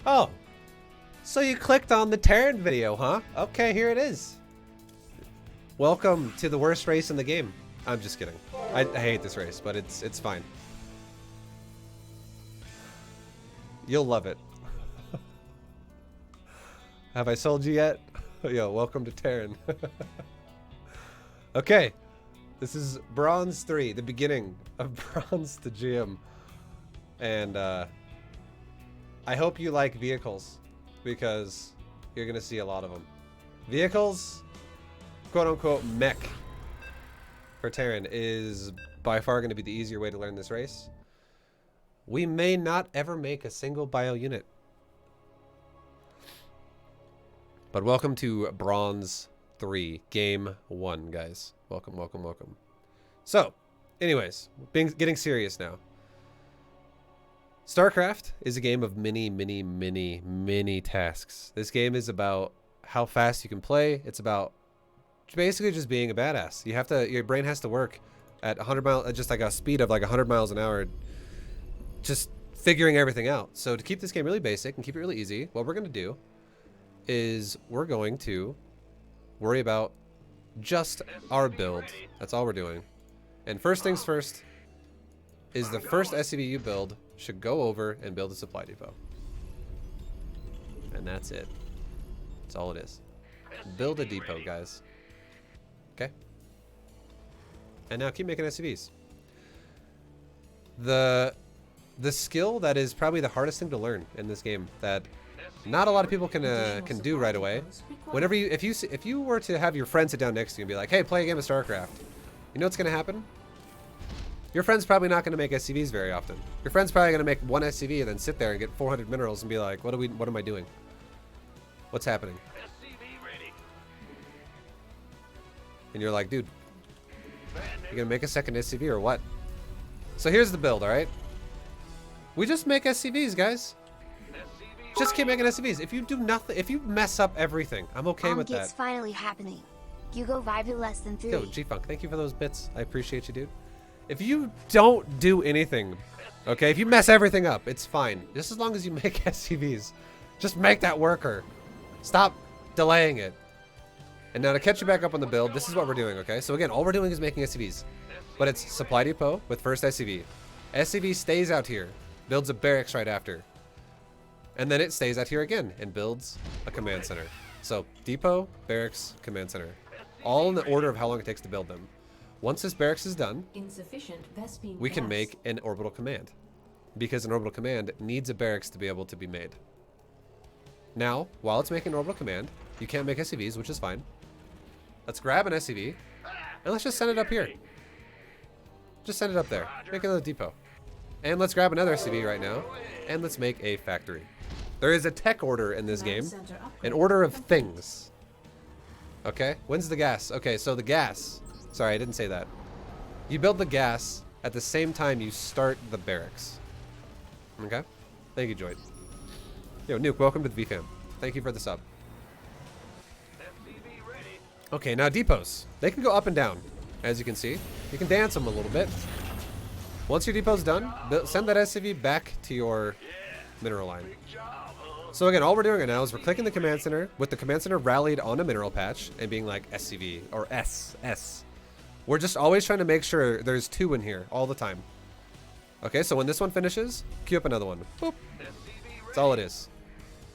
Oh, so you clicked on the Terran video, huh? Okay, here it is. Welcome to the worst race in the game. I'm just kidding. I hate this race, but it's fine. You'll love it. Have I sold you yet? Yo, welcome to Terran. Okay, this is Bronze 3, the beginning of Bronze to GM. And I hope you like vehicles, because you're gonna see a lot of them. Vehicles, quote unquote, mech for Terran is by far gonna be the easier way to learn this race. We may not ever make a single bio unit. But welcome to Bronze 3, Game 1, guys. Welcome, welcome, welcome. So, anyways, getting serious now. StarCraft is a game of many tasks. This game is about how fast you can play. It's about basically just being a badass. You have to, your brain has to work at 100 miles, just like a speed of like 100 miles an hour, just figuring everything out. So to keep this game really basic and keep it really easy, what we're going to do is we're going to worry about just our build. That's all we're doing. And first things first is the first SCV you build should go over and build a supply depot. And that's it. That's all it is. Build a depot, guys. Okay? And now keep making SCVs. The skill that is probably the hardest thing to learn in this game that not a lot of people can do right away. Whenever you, if you were to have your friend sit down next to you and be like, "Hey, play a game of StarCraft," you know what's gonna happen? Your friend's probably not gonna make SCVs very often. Your friend's probably gonna make one SCV and then sit there and get 400 minerals and be like, "What am I doing? What's happening?" And you're like, "Dude, you gonna make a second SCV or what?" So here's the build, all right? We just make SCVs, guys. Just keep making SCVs. If you do nothing, if you mess up everything, I'm okay with that. It's finally happening. You go ViBE less than 3. Yo, G-Funk, thank you for those bits. I appreciate you, dude. If you don't do anything, okay, if you mess everything up, it's fine. Just as long as you make SCVs. Just make that worker. Stop delaying it. And now to catch you back up on the build, this is what we're doing, okay? So again, all we're doing is making SCVs. But it's supply depot with first SCV. SCV stays out here, builds a barracks right after. And then it stays out here again and builds a command center. So depot, barracks, command center. All in the order of how long it takes to build them. Once this barracks is done, we can make an orbital command. Because an orbital command needs a barracks to be able to be made. Now, while it's making an orbital command, you can't make SCVs, which is fine. Let's grab an SCV, and let's just send it up here. Just send it up there. Make another depot. And let's grab another SCV right now, and let's make a factory. There is a tech order in this game, an order of things. Okay, when's the gas? Okay, so the gas, sorry, I didn't say that. You build the gas at the same time you start the barracks. Okay, thank you, Joy. Yo, Nuke, welcome to the VFam. Thank you for the sub. Okay, now depots. They can go up and down, as you can see. You can dance them a little bit. Once your depot's done, send that SCV back to your mineral line. So again, all we're doing right now is we're clicking the command center with the command center rallied on a mineral patch and being like SCV or S. We're just always trying to make sure there's 2 in here all the time. Okay, so when this one finishes, queue up another one. Boop. That's all it is.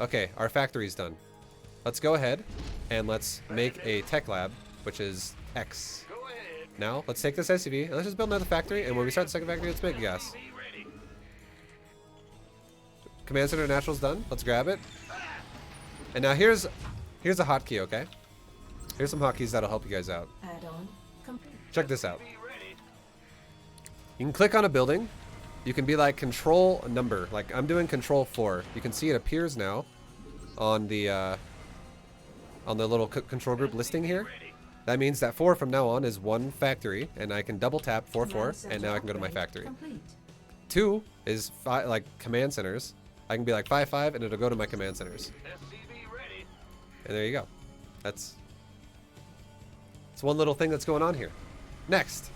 Okay, our factory's done. Let's go ahead and let's make a tech lab, which is X. Now, let's take this SCV and let's just build another factory, and when we start the second factory, let's make gas. Command Center Natural's done. Let's grab it. And now here's a hotkey, okay? Here's some hotkeys that'll help you guys out. Check this out. You can click on a building. You can be like control number. Like I'm doing control 4. You can see it appears now on the little control group listing here. That means that 4 from now on is 1 factory, and I can double tap 4, and now I can go to my factory. 2 is 5, like command centers. I can be like 5, and it'll go to my command centers. And there you go. That's one little thing that's going on here. Next,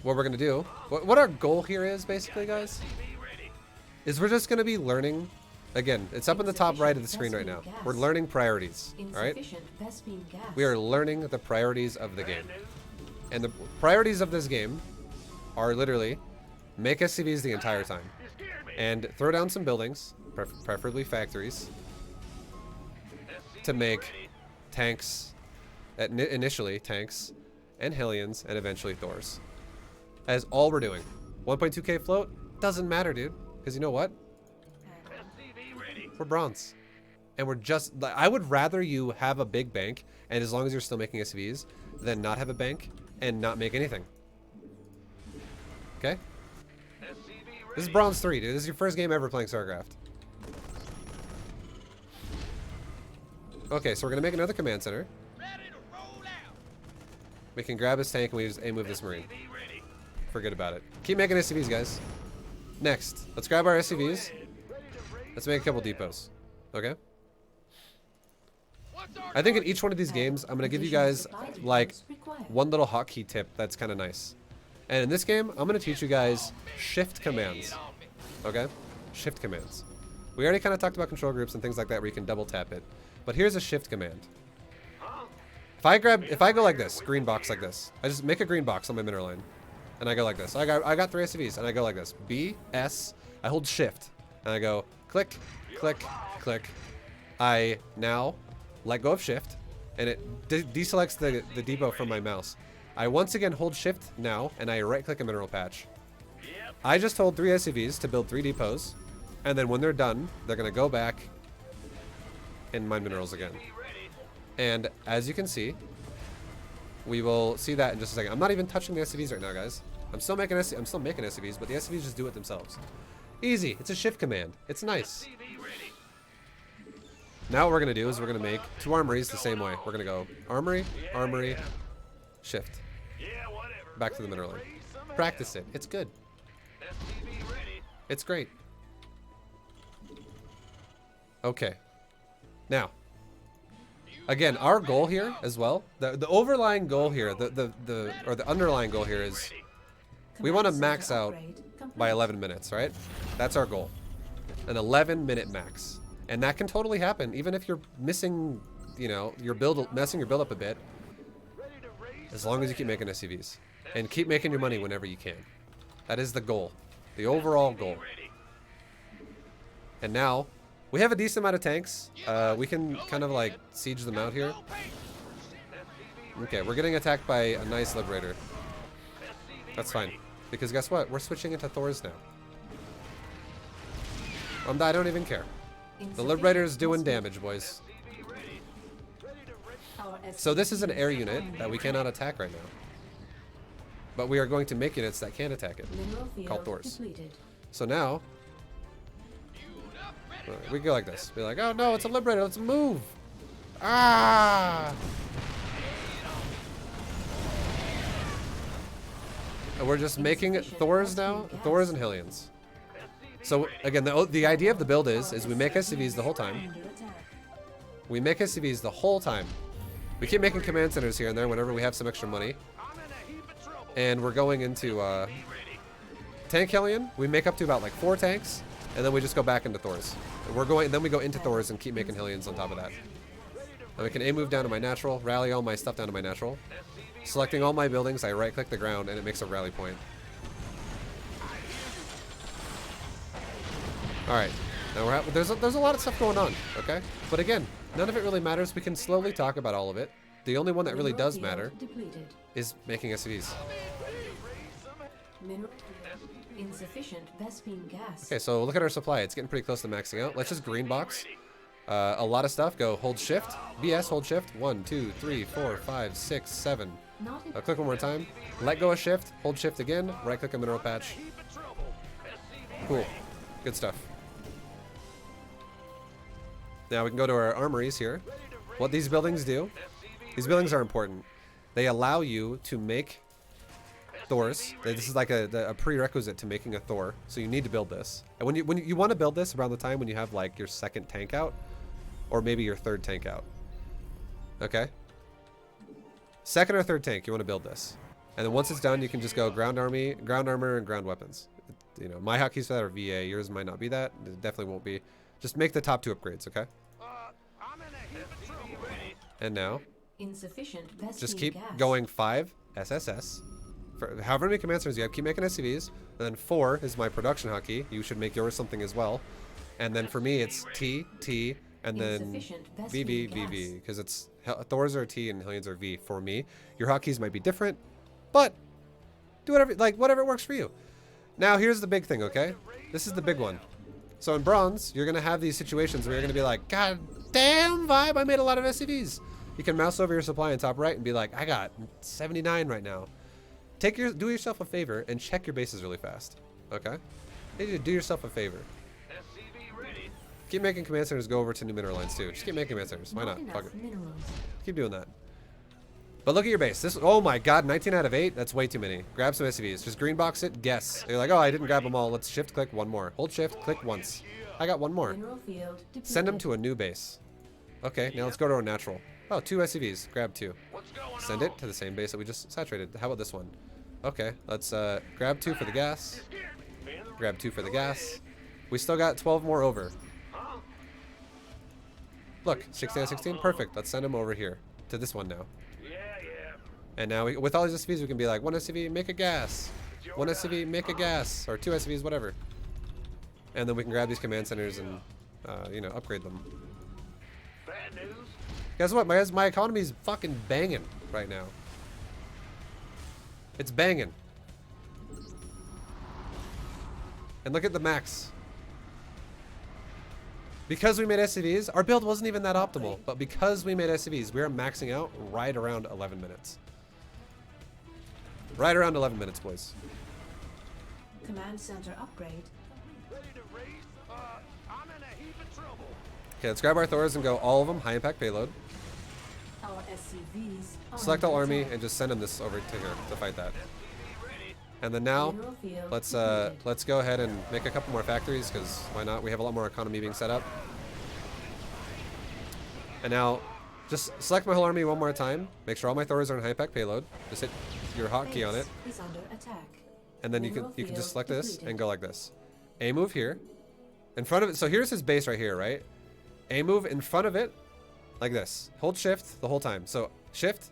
what we're gonna do, what our goal here is basically, guys, is we're just going to be learning. Again, it's up in the top right of the screen right now. We're learning priorities, all right? We are learning the priorities of the game. And the priorities of this game are literally make SCVs the entire time. And throw down some buildings, preferably factories, to make tanks, initially tanks, and Hellions, and eventually Thors. That is all we're doing. 1.2k float, doesn't matter, dude. Because you know what? We're bronze. And we're just, I would rather you have a big bank, and as long as you're still making SCVs, than not have a bank and not make anything. Okay? This is bronze 3, dude. This is your first game ever playing StarCraft. Okay, so we're gonna make another command center. We can grab his tank and we just move this marine. Forget about it. Keep making SCVs, guys. Next, let's grab our SCVs. Let's make a couple depots. Okay? I think in each one of these games, I'm gonna give you guys like one little hotkey tip that's kind of nice. And in this game, I'm gonna teach you guys shift commands. Okay? Shift commands. We already kind of talked about control groups and things like that where you can double tap it. But here's a shift command. If I go like this, green box like this, I just make a green box on my mineral line. And I go like this. I got 3 SCVs and I go like this. B, S, I hold shift. And I go click, click, click. I now let go of shift and it deselects the depot from my mouse. I once again hold shift now and I right click a mineral patch. I just hold 3 SCVs to build 3 depots. And then when they're done, they're gonna go back and mine minerals again. And as you can see, we will see that in just a second. I'm not even touching the SCVs right now, guys. I'm still making SCVs, but the SCVs just do it themselves. Easy. It's a shift command. It's nice. Now what we're gonna do is we're gonna make 2 armories the same way. We're gonna go armory, armory, shift. Back to the mineral line. Practice it. It's good. It's great. Okay. Now, again, our goal here as well, the overlying goal here, the underlying goal here is we want to max out by 11 minutes, right? That's our goal. An 11-minute max. And that can totally happen, even if you're missing, you know, messing your build up a bit, as long as you keep making SCVs. And keep making your money whenever you can. That is the goal. The overall goal. And now, we have a decent amount of tanks. We can kind of like siege them out here. Okay, we're getting attacked by a nice Liberator. That's fine. Because guess what? We're switching into Thors now. I don't even care. The Liberator's doing damage, boys. So this is an air unit that we cannot attack right now. But we are going to make units that can attack it. Called Thors. So now, we go like this. Be like, oh no, it's a Liberator, let's move! Ah! And we're just making Thors now, Thors and Hellions. So again, the idea of the build is we make SCVs the whole time. We make SCVs the whole time. We keep making command centers here and there whenever we have some extra money. And we're going into Tank Hellion. We make up to about like 4 tanks. And then we just go back into Thors. Then we go into Thors and keep making Hellions on top of that. And we can A move down to my natural, rally all my stuff down to my natural. Selecting all my buildings, I right click the ground and it makes a rally point. Alright. Now there's a lot of stuff going on, okay? But again, none of it really matters. We can slowly talk about all of it. The only one that really does matter is making SCVs. Insufficient Vespine gas. Okay, so look at our supply. It's getting pretty close to maxing out. Let's just green box. A lot of stuff. Go hold shift. BS, hold shift. 1, 2, 3, 4, 5, 6, 7. Click one more time. Let go of shift. Hold shift again. Right click a mineral patch. Cool. Good stuff. Now we can go to our armories here. What these buildings do. These buildings are important. They allow you to make Thors. This is like a prerequisite to making a Thor, so you need to build this. And when you want to build this around the time when you have like your 2nd tank out, or maybe your 3rd tank out. Okay. 2nd or 3rd tank, you want to build this, and then once it's done, you can just go ground army, ground armor, and ground weapons. you know, my hotkeys for that are VA. Yours might not be that. It definitely won't be. Just make the top 2 upgrades, okay? And now, Insufficient just Vespene keep gas. going 5 SSS. For however many command centers you have, keep making SCVs. And then 4 is my production hotkey. You should make yours something as well. And then for me, it's T, T, and then Insufficient VB, Vespene VB. Because it's Thor's are T and Hellions are V for me. Your hotkeys might be different, but do whatever, like whatever works for you. Now here's the big thing, okay? This is the big one. So in bronze, you're gonna have these situations where you're gonna be like, God damn, ViBE, I made a lot of SCVs. You can mouse over your supply in top right and be like, I got 79 right now. Do yourself a favor and check your bases really fast, okay? You need to do yourself a favor. Keep making command centers go over to new mineral lines too. Just keep making command centers. Why not? Fuck it. Minerals. Keep doing that. But look at your base. This, oh my god, 19 out of 8? That's way too many. Grab some SCVs. Just green box it, guess. You're like, oh, I didn't grab them all. Let's shift click one more. Hold shift, click once. I got one more. Mineral field depleted. Send them to a new base. Okay, now let's go to our natural. Oh, 2 SCVs. Grab 2. Send it to the same base that we just saturated. How about this one? Okay, let's grab 2 for the gas. Grab 2 for the gas. We still got 12 more over. Look, 16 out of 16. Perfect. Let's send them over here to this one now. And now with all these SCVs, we can be like, 1 SCV, make a gas. 1 SCV, make a gas. Or 2 SCVs, whatever. And then we can grab these command centers and, you know, upgrade them. Guess what? My economy's fucking banging right now. It's banging. And look at the max. Because we made SCVs, our build wasn't even that optimal. But because we made SCVs, we are maxing out right around 11 minutes. Right around 11 minutes, boys. Command center upgrade. Okay, let's grab our Thors and go all of them, high impact payload. Our SCVs are Select all under army attack. and just send them this over to here to fight that. And then now, Mineral field let's depleted. go ahead and make a couple more factories, because why not? We have a lot more economy being set up. And now, just select my whole army one more time. Make sure all my Thors are in high impact payload. Just hit your hotkey on it, Base is under attack. and then you Mineral can just field select this depleted. and go like this. A move here, in front of it. So here's his base right here, right? A move in front of it, like this. Hold shift the whole time. So shift,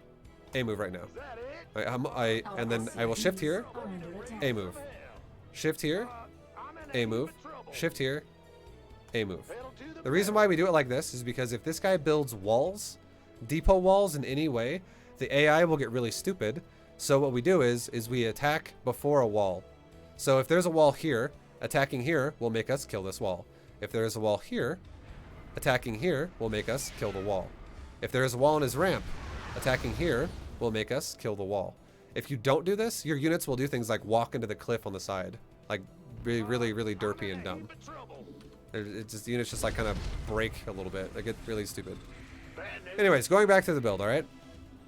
A move right now. And then I will shift here, Are under attack. A move. Shift here, A move. Shift here, A move. The reason why we do it like this is because if this guy builds walls, depot walls in any way, the AI will get really stupid. So what we do is we attack before a wall. So if there's a wall here, attacking here will make us kill this wall. If there's a wall here, attacking here will make us kill the wall. If there's a wall in his ramp, attacking here will make us kill the wall. If you don't do this, your units will do things like walk into the cliff on the side. Like really, really, really derpy and dumb. It's just, the units just like kind of break a little bit. They get really stupid. Anyways, going back to the build, alright?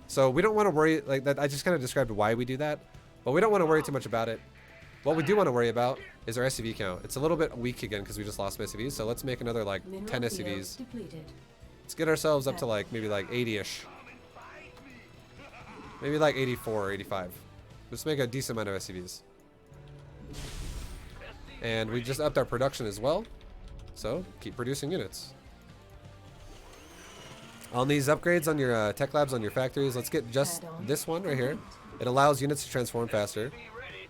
So we don't want to worry, like that. I just kind of described why we do that. But we don't want to worry too much about it. What we do want to worry about is our SCV count. It's a little bit weak again because we just lost some SCVs. So let's make another like Mineral 10 field SCVs. depleted. Let's get ourselves up to like maybe like 80-ish. Maybe like 84 or 85. Let's make a decent amount of SCVs. And we just upped our production as well. So keep producing units. On these upgrades on your tech labs, on your factories, let's get just this one right here. It allows units to transform faster.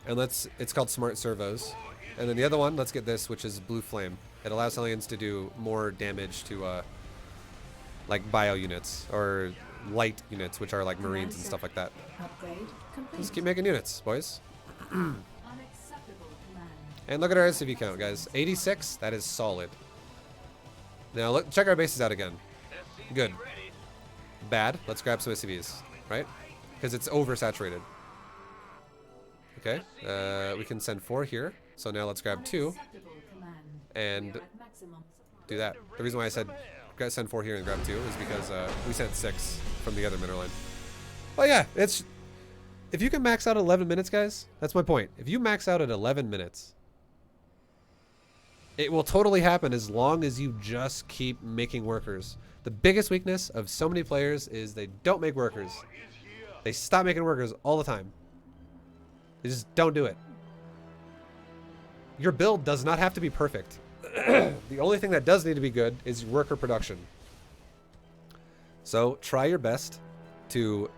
And it's called Smart Servos. And then the other one, let's get this, which is Blue Flame. It allows aliens to do more damage to like bio units or light units, which are like marines and stuff like that. Upgrade complete. Just keep making units, boys. Unacceptable command. And look at our SCV count, guys. 86, that is solid. Now look, check our bases out again. Good. Bad, let's grab some SCVs, right? Because it's oversaturated. Okay, we can send 4 here. So now let's grab 2 Unacceptable command. and We are at maximum. do that. The reason why I said send 4 here and grab 2 is because we sent 6 from the other mineral line. Well, yeah, it's if you can max out at 11 minutes, guys, that's my point. If you max out at 11 minutes, it will totally happen as long as you just keep making workers. The biggest weakness of so many players is they don't make workers. They stop making workers all the time. They just don't do it. your build does not have to be perfect. The only thing that does need to be good is worker production. So try your best to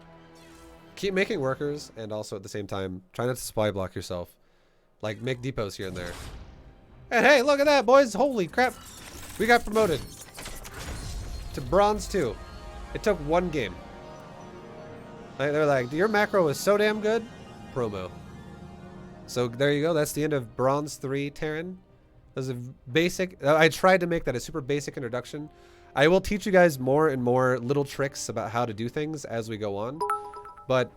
keep making workers, and also at the same time, try not to supply block yourself. Like, make depots here and there. And hey, look at that, boys. Holy crap. We got promoted to bronze 2. It took 1 game. They're like, your macro is so damn good. Promo. So there you go. That's the end of bronze 3 Terran. That was a basic. I tried to make that a super basic introduction. I will teach you guys more and more little tricks about how to do things as we go on. But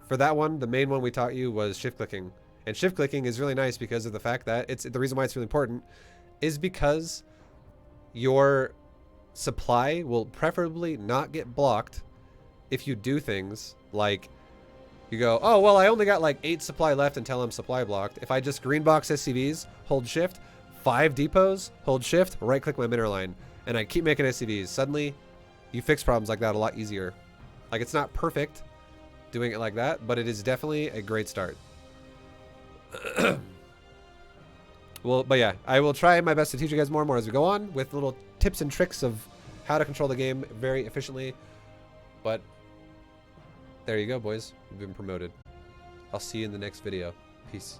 for that one, the main one we taught you was shift clicking. And shift clicking is really nice because of the fact that the reason why it's really important is because your supply will preferably not get blocked if you do things like you go, oh, well, I only got like 8 supply left until I'm supply blocked. If I just green box SCVs, hold shift, 5 depots, hold shift, right click my mineral line, and I keep making SCVs. Suddenly, you fix problems like that a lot easier. Like, it's not perfect doing it like that, but it is definitely a great start. Well, but yeah, I will try my best to teach you guys more and more as we go on with little tips and tricks of how to control the game very efficiently. But there you go, boys. You've been promoted. I'll see you in the next video. Peace.